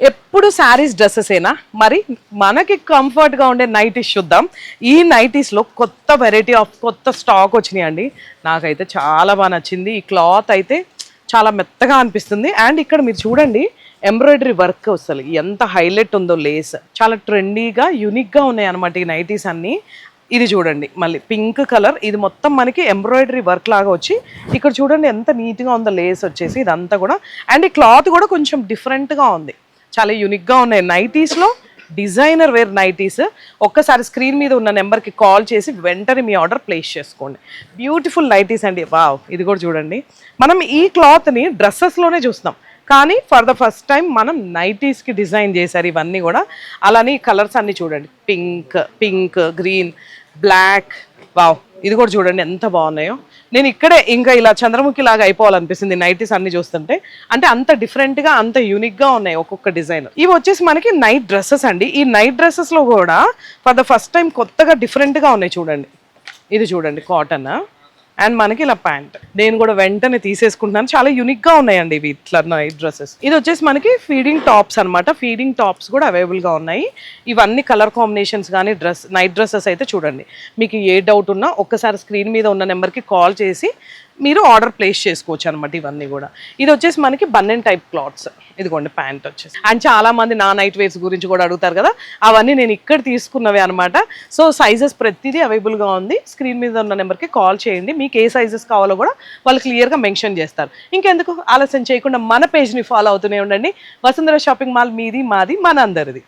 ఎప్పుడు శారీస్ డ్రెస్సెసేనా మరి మనకి కంఫర్ట్గా ఉండే నైటీస్ చూద్దాం. ఈ నైటీస్లో కొత్త వెరైటీ ఆఫ్ కొత్త స్టాక్ వచ్చినాయండి. నాకైతే చాలా బాగా నచ్చింది. ఈ క్లాత్ అయితే చాలా మెత్తగా అనిపిస్తుంది. అండ్ ఇక్కడ మీరు చూడండి ఎంబ్రాయిడరీ వర్క్ అసలు ఎంత హైలైట్ ఉందో, లేస్ చాలా ట్రెండీగా యూనిక్గా ఉన్నాయి అనమాట ఈ నైటీస్ అన్నీ. ఇది చూడండి మళ్ళీ పింక్ కలర్, ఇది మొత్తం మనకి ఎంబ్రాయిడరీ వర్క్ లాగా వచ్చి ఇక్కడ చూడండి ఎంత నీట్గా ఉందో లేస్ వచ్చేసి ఇదంతా కూడా. అండ్ ఈ క్లాత్ కూడా కొంచెం డిఫరెంట్గా ఉంది, చాలా యూనిక్గా ఉన్నాయి నైటీస్లో. Designer wear nighties. ఒక్కసారి స్క్రీన్ మీద ఉన్న నెంబర్కి కాల్ చేసి వెంటనే మీ ఆర్డర్ ప్లేస్ చేసుకోండి. బ్యూటిఫుల్ నైటీస్ అండి. వావ్, ఇది కూడా చూడండి. మనం ఈ క్లాత్ని డ్రెస్సెస్లోనే చూస్తాం, కానీ ఫర్ ద ఫస్ట్ టైం మనం నైటీస్కి డిజైన్ చేశారు ఇవన్నీ కూడా. అలానే ఈ కలర్స్ అన్నీ చూడండి, పింక్, గ్రీన్, బ్లాక్. వావ్, ఇది కూడా చూడండి ఎంత బాగున్నాయో. నేను ఇక్కడే ఇంకా ఇలా చంద్రముఖి లాగా అయిపోవాలనిపిస్తుంది నైటీస్ అన్ని చూస్తుంటే. అంటే అంత డిఫరెంట్గా అంత యూనిక్గా ఉన్నాయి ఒక్కొక్క డిజైన్. ఇవి వచ్చేసి మనకి నైట్ డ్రెస్సెస్ అండి. ఈ నైట్ డ్రెస్సెస్లో కూడా ఫర్ ద ఫస్ట్ టైం కొత్తగా డిఫరెంట్గా ఉన్నాయి చూడండి. ఇది చూడండి కాటన్ అండ్ మనకి ఇలా ప్యాంట్. నేను కూడా వెంటనే తీసేసుకుంటున్నాను, చాలా యూనిక్గా ఉన్నాయండి ఇవి ఇట్లా నైట్ డ్రెస్సెస్. ఇది వచ్చేసి మనకి ఫీడింగ్ టాప్స్ అనమాట. ఫీడింగ్ టాప్స్ కూడా అవైలబుల్గా ఉన్నాయి. ఇవన్నీ కలర్ కాంబినేషన్స్ కానీ నైట్ డ్రెస్సెస్ అయితే చూడండి. మీకు ఏ డౌట్ ఉన్నా ఒక్కసారి స్క్రీన్ మీద ఉన్న నెంబర్కి కాల్ చేసి మీరు ఆర్డర్ ప్లేస్ చేసుకోవచ్చు అనమాట ఇవన్నీ కూడా. ఇది వచ్చేసి మనకి బన్నెన్ టైప్ క్లాత్స్. ఇదిగోండి ప్యాంట్ వచ్చేసి. అండ్ చాలా మంది నా నైట్ వేర్స్ గురించి కూడా అడుగుతారు కదా, అవన్నీ నేను ఇక్కడ తీసుకున్నవి అనమాట. సో సైజెస్ ప్రతిదీ అవైలబుల్గా ఉంది. స్క్రీన్ మీద ఉన్న నెంబర్కి కాల్ చేయండి, మీకు ఏ సైజెస్ కావాలో కూడా వాళ్ళు క్లియర్గా మెన్షన్ చేస్తారు. ఇంకెందుకు ఆలస్యం చేయకుండా మన పేజ్ని ఫాలో అవుతూనే ఉండండి. వసుంధర షాపింగ్ మాల్, మీది మాది మనందరిది.